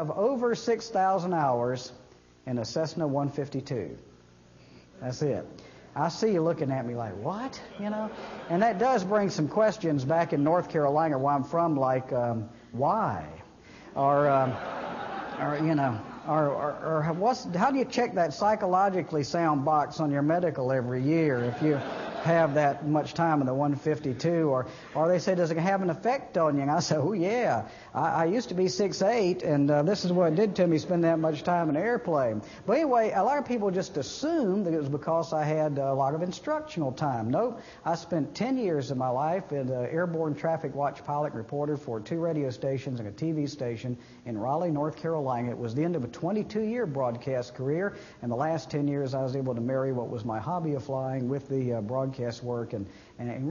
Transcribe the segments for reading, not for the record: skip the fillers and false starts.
have over 6,000 hours in a Cessna 152. That's it. I see you looking at me like, what? You know? And that does bring some questions back in North Carolina, where I'm from, like, why? Or you know, or how do you check that psychologically sound box on your medical every year if you have that much time in the 152? Or they say, does it have an effect on you? And I say, oh, yeah. I used to be 6'8", and this is what it did to me, spend that much time in an airplane. But anyway, a lot of people just assume that it was because I had a lot of instructional time. Nope. I spent 10 years of my life as an airborne traffic watch pilot reporter for 2 radio stations and a TV station in Raleigh, North Carolina. It was the end of a 22-year broadcast career, and the last 10 years I was able to marry what was my hobby of flying with the broadcast work, and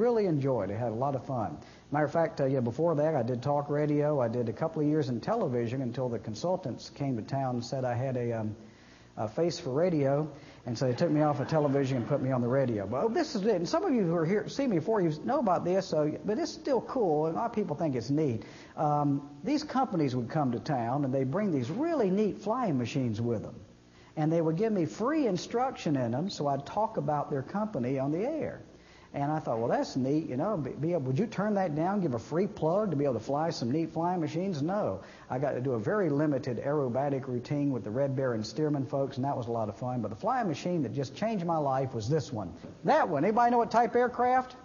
really enjoyed it. Had a lot of fun. Matter of fact, before that, I did talk radio. I did a couple of years in television until the consultants came to town and said I had a face for radio, and so they took me off of television and put me on the radio. Well, this is it. And some of you who are here, see me before, you know about this, but it's still cool, and a lot of people think it's neat. These companies would come to town, and they bring these really neat flying machines with them, and they would give me free instruction in them, so I'd talk about their company on the air. And I thought, well, that's neat, you know. Would you turn that down, give a free plug to be able to fly some neat flying machines? No. I got to do a very limited aerobatic routine with the Red Bear and Stearman folks, and that was a lot of fun. But the flying machine that just changed my life was this one. That one. Anybody know what type aircraft?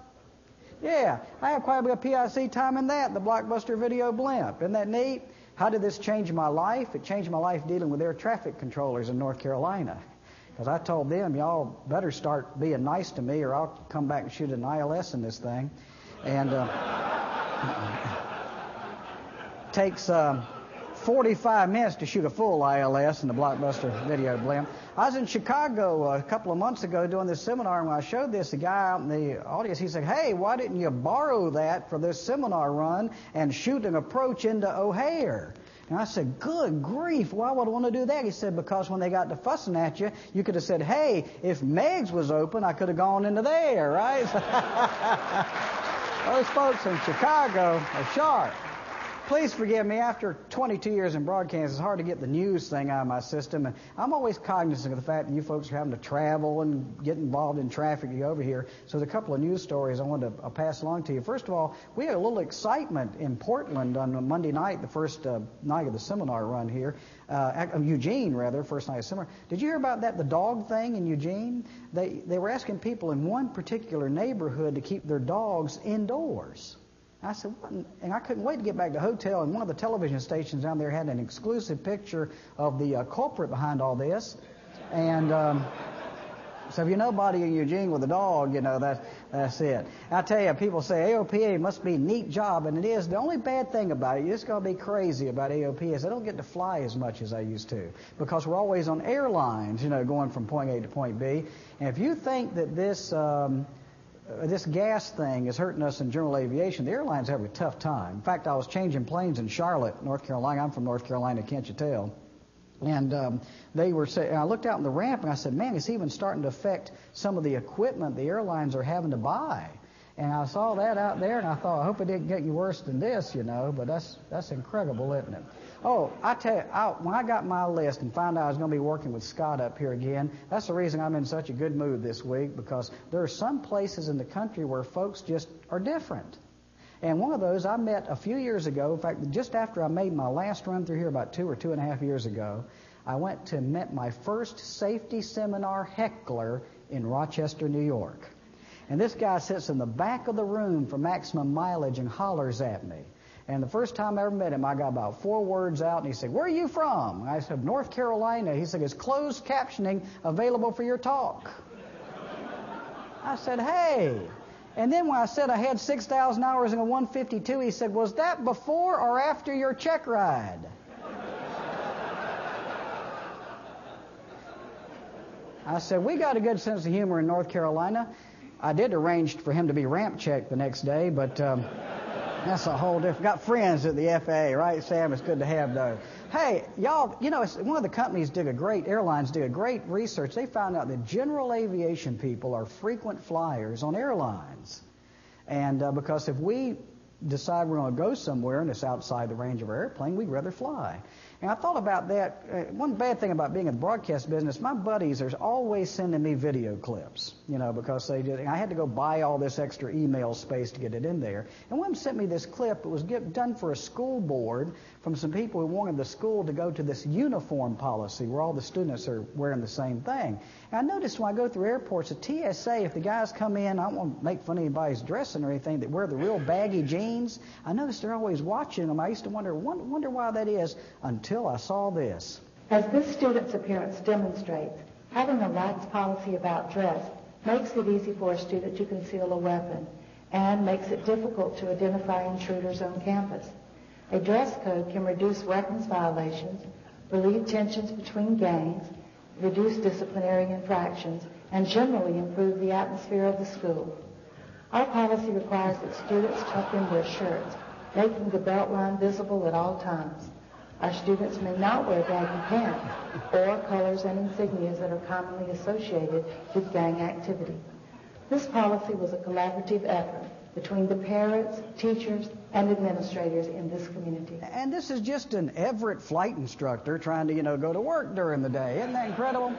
Yeah. I had quite a bit of PIC time in that, the Blockbuster Video Blimp. Isn't that neat? How did this change my life? It changed my life dealing with air traffic controllers in North Carolina. Because I told them, y'all better start being nice to me or I'll come back and shoot an ILS in this thing. And takes 45 minutes to shoot a full ILS in the Blockbuster Video Blimp. I was in Chicago a couple of months ago doing this seminar, and when I showed this, the guy out in the audience, he said, hey, why didn't you borrow that for this seminar run and shoot an approach into O'Hare? And I said, good grief, why would I want to do that? He said, because when they got to fussing at you, you could have said, hey, if Meg's was open, I could have gone into there, right? Those folks in Chicago are sharp. Please forgive me, after 22 years in broadcast, it's hard to get the news thing out of my system. And I'm always cognizant of the fact that you folks are having to travel and get involved in traffic to get over here. So there's a couple of news stories I wanted to pass along to you. First of all, we had a little excitement in Portland on Monday night, the first night of the seminar run here. Eugene, rather, first night of seminar. Did you hear about that, the dog thing in Eugene? They were asking people in one particular neighborhood to keep their dogs indoors. I said, what? And I couldn't wait to get back to the hotel, and one of the television stations down there had an exclusive picture of the culprit behind all this. And so if you know anybody in Eugene with a dog, you know, that's it. I tell you, people say AOPA must be a neat job, and it is. The only bad thing about it, you're just going to be crazy about AOPA, is I don't get to fly as much as I used to, because we're always on airlines, you know, going from point A to point B. And if you think that this gas thing is hurting us in general aviation, the airlines have a tough time. In fact, I was changing planes in Charlotte, North Carolina. I'm from North Carolina, can't you tell? And they were saying, I looked out on the ramp and I said, man, it's even starting to affect some of the equipment the airlines are having to buy. And I saw that out there, and I thought, I hope it didn't get any worse than this, you know, but that's incredible, isn't it? Oh, I tell you, when I got my list and found out I was going to be working with Scott up here again, that's the reason I'm in such a good mood this week, because there are some places in the country where folks just are different. And one of those I met a few years ago. In fact, just after I made my last run through here about 2 or 2.5 years ago, I went to met my first safety seminar heckler in Rochester, New York. And this guy sits in the back of the room for maximum mileage and hollers at me. And the first time I ever met him, I got about 4 words out, and he said, where are you from? And I said, North Carolina. He said, is closed captioning available for your talk? I said, hey. And then when I said I had 6,000 hours in a 152, he said, was that before or after your check ride? I said, we got a good sense of humor in North Carolina. I did arrange for him to be ramp checked the next day, but that's a whole different... Got friends at the FAA, right, Sam? It's good to have those. Hey, y'all, you know, one of the companies airlines did a great research. They found out that general aviation people are frequent flyers on airlines. And because if we decide we're going to go somewhere and it's outside the range of our airplane, we'd rather fly. And I thought about that. One bad thing about being in the broadcast business, my buddies are always sending me video clips, because I had to go buy all this extra email space to get it in there. And one of them sent me this clip. It was done for a school board from some people who wanted the school to go to this uniform policy where all the students are wearing the same thing. And I noticed when I go through airports, at TSA, if the guys come in, I don't want to make fun of anybody's dressing or anything, that wear the real baggy jeans, I noticed they're always watching them. I used to wonder why that is until I saw this. As this student's appearance demonstrates, having a lax policy about dress makes it easy for a student to conceal a weapon and makes it difficult to identify intruders on campus. A dress code can reduce weapons violations, relieve tensions between gangs, reduce disciplinary infractions, and generally improve the atmosphere of the school. Our policy requires that students tuck in their shirts, making the belt line visible at all times. Our students may not wear baggy pants or colors and insignias that are commonly associated with gang activity. This policy was a collaborative effort between the parents, teachers, and administrators in this community. And this is just an Everett flight instructor trying to, go to work during the day. Isn't that incredible?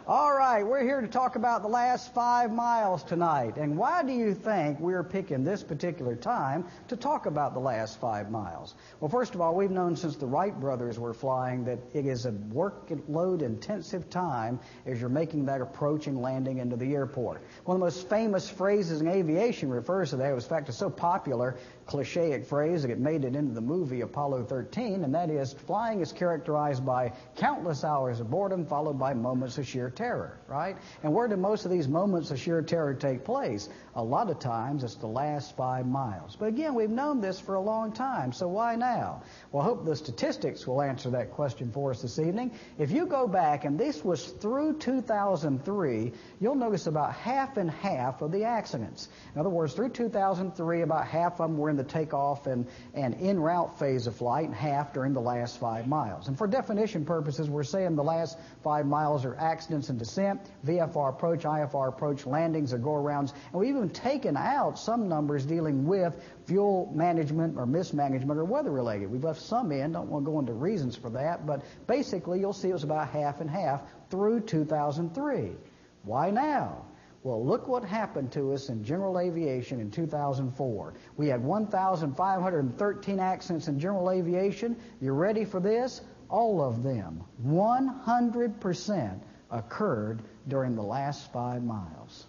All right, we're here to talk about the last 5 miles tonight. And why do you think we're picking this particular time to talk about the last 5 miles? Well, first of all, we've known since the Wright brothers were flying that it is a workload intensive time as you're making that approach and landing into the airport. One of the most famous phrases in aviation refers to that. It was, in fact, it's so popular, clichéic phrase that it made it into the movie Apollo 13, and that is, flying is characterized by countless hours of boredom followed by moments of sheer terror, right? And where do most of these moments of sheer terror take place? A lot of times it's the last 5 miles. But again, we've known this for a long time, so why now? Well, I hope the statistics will answer that question for us this evening. If you go back, and this was through 2003, you'll notice about half and half of the accidents. In other words, through 2003, about half of them were in the takeoff and en route phase of flight, and half during the last 5 miles. And for definition purposes, we're saying the last 5 miles are accidents and descent, VFR approach, IFR approach, landings or go-arounds, and we've even taken out some numbers dealing with fuel management or mismanagement or weather-related. We've left some in, don't want to go into reasons for that, but basically you'll see it was about half and half through 2003. Why now? Well, look what happened to us in general aviation in 2004. We had 1,513 accidents in general aviation. You ready for this? All of them, 100%, occurred during the last 5 miles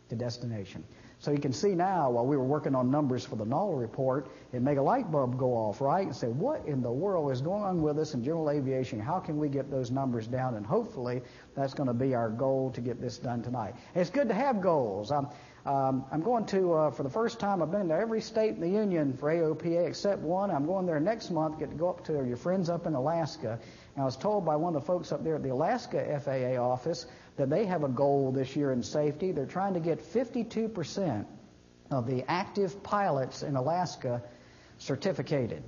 to destination. So you can see now, while we were working on numbers for the Null report, it made a light bulb go off, right? And say, what in the world is going on with us in general aviation? How can we get those numbers down? And hopefully that's going to be our goal to get this done tonight. And it's good to have goals. I'm going to, for the first time, I've been to every state in the union for AOPA except one. I'm going there next month, get to go up to your friends up in Alaska. And I was told by one of the folks up there at the Alaska FAA office that they have a goal this year in safety. They're trying to get 52% of the active pilots in Alaska certificated.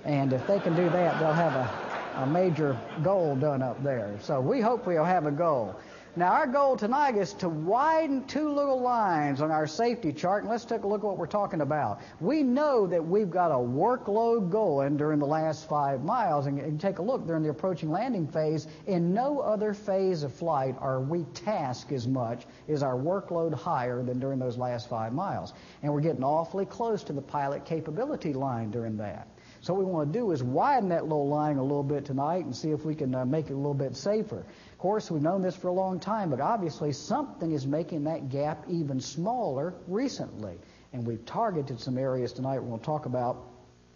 And if they can do that, they'll have a major goal done up there. So we hope we'll have a goal. Now, our goal tonight is to widen 2 little lines on our safety chart, and let's take a look at what we're talking about. We know that we've got a workload going during the last 5 miles, and take a look during the approaching landing phase. In no other phase of flight are we tasked as much, is our workload higher than during those last 5 miles. And we're getting awfully close to the pilot capability line during that. So what we want to do is widen that little line a little bit tonight and see if we can make it a little bit safer. Of course, we've known this for a long time, but obviously something is making that gap even smaller recently. And we've targeted some areas tonight we're going to talk about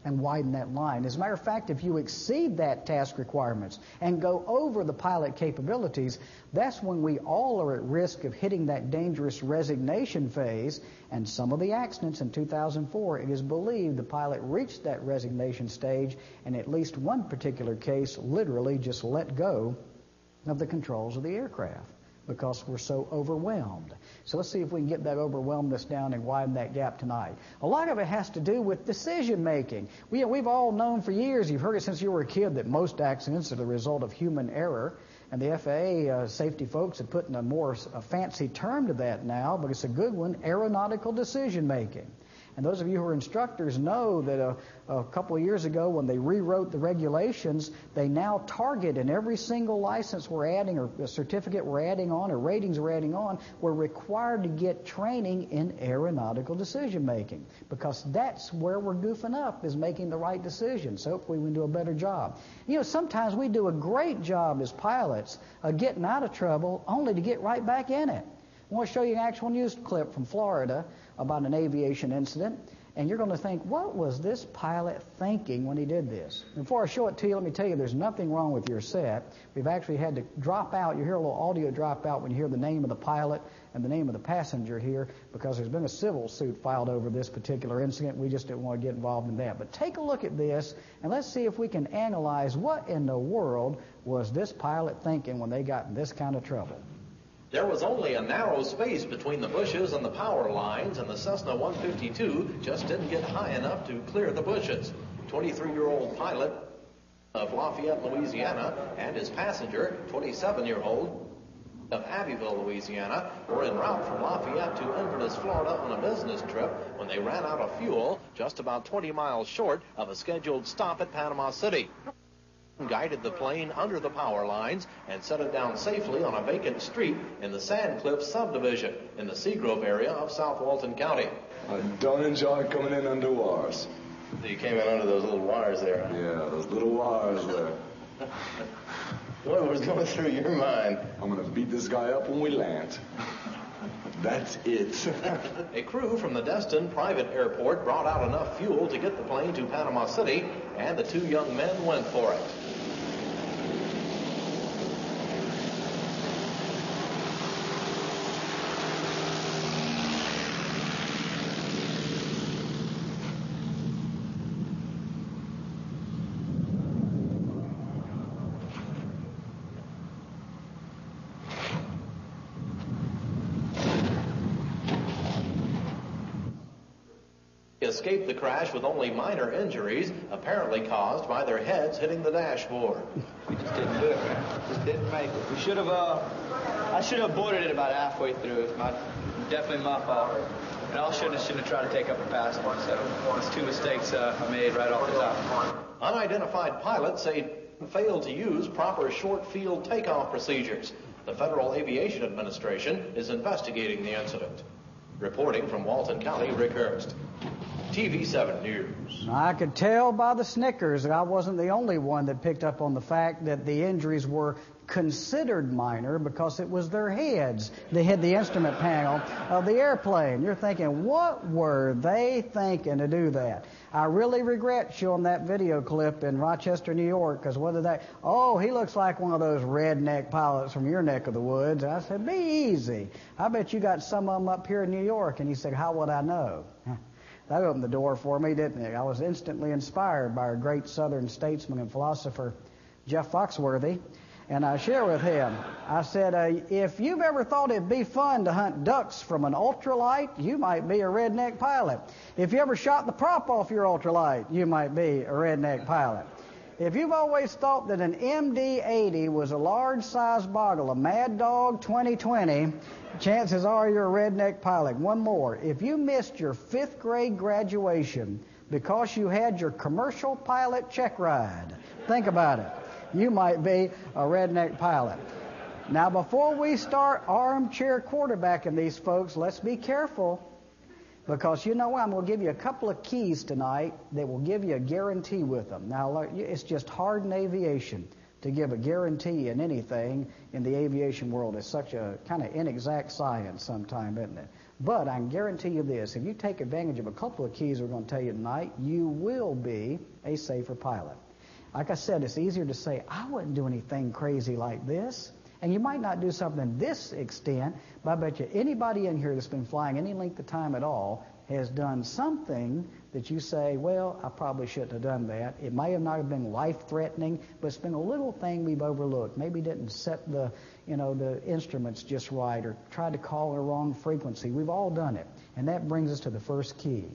and widen that line. As a matter of fact, if you exceed that task requirements and go over the pilot capabilities, that's when we all are at risk of hitting that dangerous resignation phase. And some of the accidents in 2004, it is believed the pilot reached that resignation stage, and at least one particular case literally just let go of the controls of the aircraft because we're so overwhelmed. So let's see if we can get that overwhelmness down and widen that gap tonight. A lot of it has to do with decision making. We've all known for years, you've heard it since you were a kid, that most accidents are the result of human error. And the FAA safety folks have put in a fancy term to that now, but it's a good one, aeronautical decision making. And those of you who are instructors know that a couple of years ago when they rewrote the regulations, they now target in every single license we're adding or a certificate we're adding on or ratings we're adding on, we're required to get training in aeronautical decision making, because that's where we're goofing up, is making the right decisions. So hopefully we can do a better job. You know, sometimes we do a great job as pilots of getting out of trouble only to get right back in it. I want to show you an actual news clip from Florida about an aviation incident, and you're going to think, what was this pilot thinking when he did this? Before I show it to you, let me tell you, there's nothing wrong with your set. We've actually had to drop out. You hear a little audio drop out when you hear the name of the pilot and the name of the passenger here, because there's been a civil suit filed over this particular incident. We just didn't want to get involved in that. But take a look at this, and let's see if we can analyze what in the world was this pilot thinking when they got in this kind of trouble. There was only a narrow space between the bushes and the power lines, and the Cessna 152 just didn't get high enough to clear the bushes. 23-year-old pilot of Lafayette, Louisiana, and his passenger, 27-year-old of Abbeville, Louisiana, were en route from Lafayette to Inverness, Florida on a business trip when they ran out of fuel just about 20 miles short of a scheduled stop at Panama City. Guided the plane under the power lines and set it down safely on a vacant street in the Sandcliff subdivision in the Seagrove area of South Walton County. I don't enjoy coming in under wires. So you came in under those little wires there, huh? Yeah, those little wires there. What was going through your mind? I'm going to beat this guy up when we land. That's it. A crew from the Destin private airport brought out enough fuel to get the plane to Panama City, and the two young men went for it. Escaped the crash with only minor injuries, apparently caused by their heads hitting the dashboard. We just didn't do it, man. Just didn't make it. We should have, I should have boarded it about halfway through. It's definitely my fault. And I shouldn't have tried to take up a fast one. So it's two mistakes I made right off the top. Unidentified pilots say failed to use proper short field takeoff procedures. The Federal Aviation Administration is investigating the incident. Reporting from Walton County, Rick Hurst. TV7 News. Now, I could tell by the snickers that I wasn't the only one that picked up on the fact that the injuries were considered minor because it was their heads. They hit the instrument panel of the airplane. You're thinking, what were they thinking to do that? I really regret showing that video clip in Rochester, New York, because what did he looks like one of those redneck pilots from your neck of the woods. And I said, be easy. I bet you got some of them up here in New York. And he said, how would I know? That opened the door for me, didn't it? I was instantly inspired by our great Southern statesman and philosopher, Jeff Foxworthy. And I share with him, I said, if you've ever thought it'd be fun to hunt ducks from an ultralight, you might be a redneck pilot. If you ever shot the prop off your ultralight, you might be a redneck pilot. If you've always thought that an MD-80 was a large-sized boggle, a Mad Dog 2020, chances are you're a redneck pilot. One more. If you missed your 5th grade graduation because you had your commercial pilot check ride, think about it. You might be a redneck pilot. Now, before we start armchair quarterbacking these folks, let's be careful. Because you know what? I'm going to give you a couple of keys tonight that will give you a guarantee with them. Now, it's just hard in aviation to give a guarantee in anything in the aviation world. It's such a kind of inexact science sometimes, isn't it? But I can guarantee you this. If you take advantage of a couple of keys we're going to tell you tonight, you will be a safer pilot. Like I said, it's easier to say, I wouldn't do anything crazy like this. And you might not do something this extent, but I bet you anybody in here that's been flying any length of time at all has done something that you say, well, I probably shouldn't have done that. It may have not have been life-threatening, but it's been a little thing we've overlooked. Maybe didn't set the instruments just right or tried to call a wrong frequency. We've all done it. And that brings us to the first key.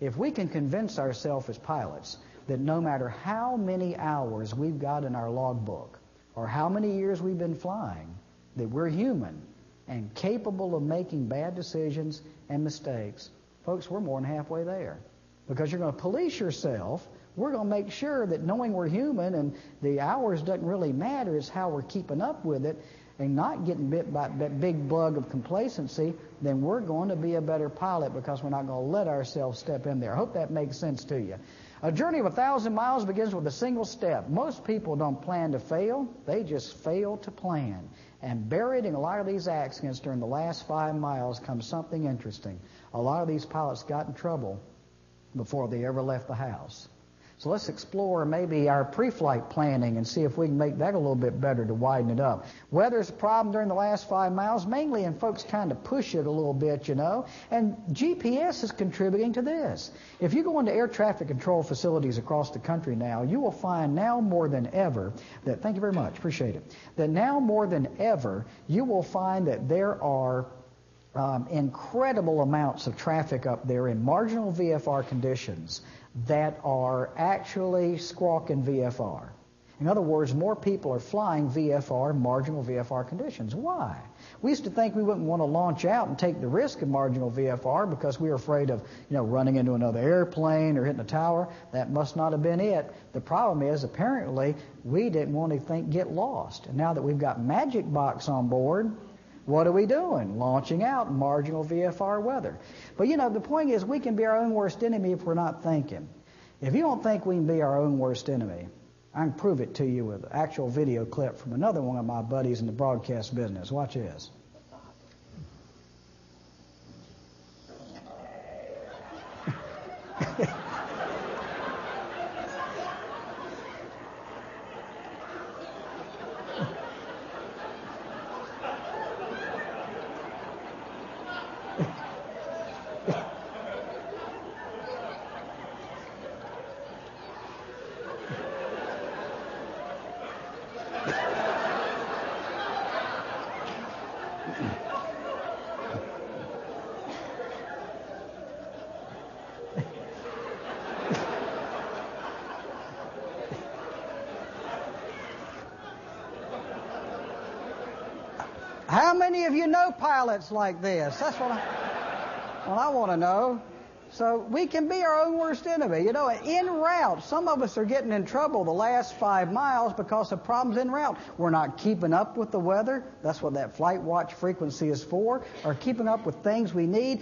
If we can convince ourselves as pilots that no matter how many hours we've got in our logbook or how many years we've been flying, that we're human and capable of making bad decisions and mistakes, Folks, we're more than halfway there. Because you're going to police yourself. We're going to make sure that knowing we're human and the hours doesn't really matter, it's how we're keeping up with it and not getting bit by that big bug of complacency, then we're going to be a better pilot because we're not going to let ourselves step in there. I hope that makes sense to you. A journey of 1,000 miles begins with a single step. Most people don't plan to fail. They just fail to plan. And buried in a lot of these accidents during the last 5 miles comes something interesting. A lot of these pilots got in trouble before they ever left the house. So let's explore maybe our pre-flight planning and see if we can make that a little bit better to widen it up. Weather's a problem during the last 5 miles, mainly, and folks kind of push it a little bit, you know. And GPS is contributing to this. If you go into air traffic control facilities across the country now, you will find now more than ever that, thank you very much, appreciate it, that now more than ever you will find that there are incredible amounts of traffic up there in marginal VFR conditions that are actually squawking VFR. In other words, more people are flying VFR, marginal VFR conditions. Why? We used to think we wouldn't want to launch out and take the risk of marginal VFR because we were afraid of, running into another airplane or hitting a tower. That must not have been it. The problem is, apparently, we didn't want to get lost. And now that we've got Magic Box on board, what are we doing? Launching out marginal VFR weather. But the point is we can be our own worst enemy if we're not thinking. If you don't think we can be our own worst enemy, I can prove it to you with an actual video clip from another one of my buddies in the broadcast business. Watch this. How many of you know pilots like this? That's what I want to know. So we can be our own worst enemy. En route, some of us are getting in trouble the last 5 miles because of problems en route. We're not keeping up with the weather. That's what that flight watch frequency is for, or keeping up with things we need.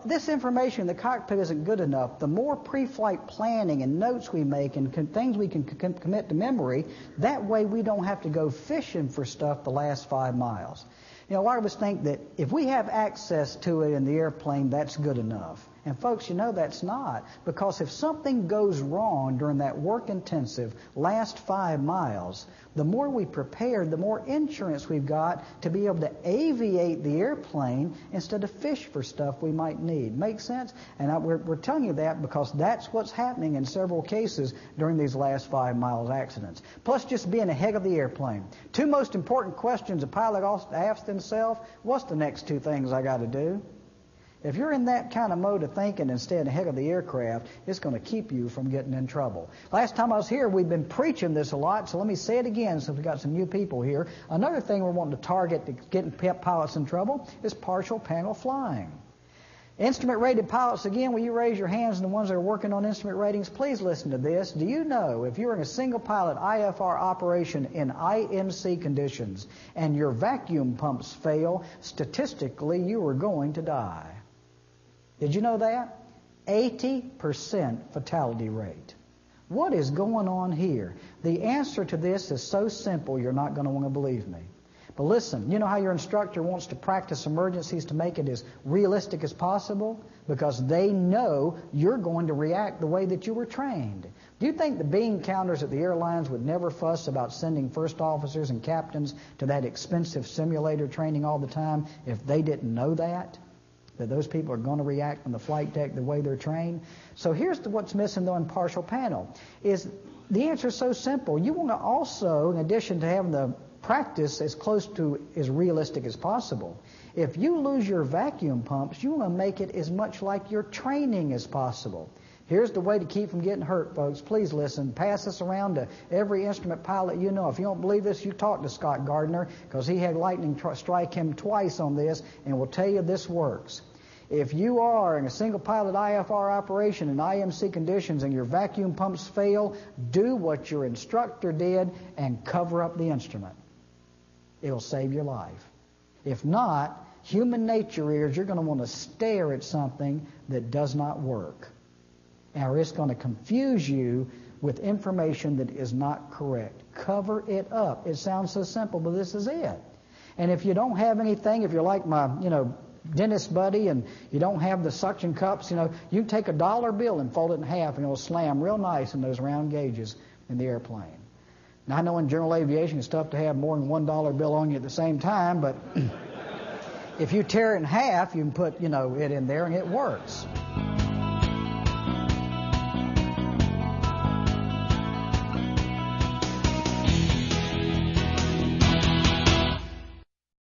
This information in the cockpit isn't good enough. The more pre-flight planning and notes we make and things we can commit to memory, that way we don't have to go fishing for stuff the last 5 miles. A lot of us think that if we have access to it in the airplane, that's good enough. And folks, that's not. Because if something goes wrong during that work-intensive last 5 miles, the more we prepare, the more insurance we've got to be able to aviate the airplane instead of fish for stuff we might need. Make sense? And we're telling you that because that's what's happening in several cases during these last 5 miles accidents. Plus just being ahead of the airplane. 2 most important questions a pilot asks himself: what's the next 2 things I got to do? If you're in that kind of mode of thinking and staying ahead of the aircraft, it's going to keep you from getting in trouble. Last time I was here, we've been preaching this a lot, so let me say it again since we've got some new people here. Another thing we're wanting to target to getting pilots in trouble is partial panel flying. Instrument-rated pilots, again, will you raise your hands, and the ones that are working on instrument ratings, please listen to this. Do you know if you're in a single-pilot IFR operation in IMC conditions and your vacuum pumps fail, statistically you are going to die? Did you know that? 80% fatality rate. What is going on here? The answer to this is so simple you're not going to want to believe me. But listen, you know how your instructor wants to practice emergencies to make it as realistic as possible? Because they know you're going to react the way that you were trained. Do you think the bean counters at the airlines would never fuss about sending first officers and captains to that expensive simulator training all the time if they didn't know that those people are going to react on the flight deck the way they're trained? So here's what's missing, though, in partial panel. Is the answer is so simple. You want to also, in addition to having the practice as close to as realistic as possible, if you lose your vacuum pumps, you want to make it as much like your training as possible. Here's the way to keep from getting hurt, folks. Please listen. Pass this around to every instrument pilot you know. If you don't believe this, you talk to Scott Gardner, because he had lightning strike him twice on this and will tell you this works. If you are in a single pilot IFR operation in IMC conditions and your vacuum pumps fail, do what your instructor did and cover up the instrument. It'll save your life. If not, human nature is you're going to want to stare at something that does not work. Or it's going to confuse you with information that is not correct. Cover it up. It sounds so simple, but this is it. And if you don't have anything, if you're like my, dentist buddy and you don't have the suction cups, you can take a $1 bill and fold it in half and it'll slam real nice in those round gauges in the airplane. Now, I know in general aviation it's tough to have more than $1 bill on you at the same time, but if you tear it in half, you can put, it in there and it works.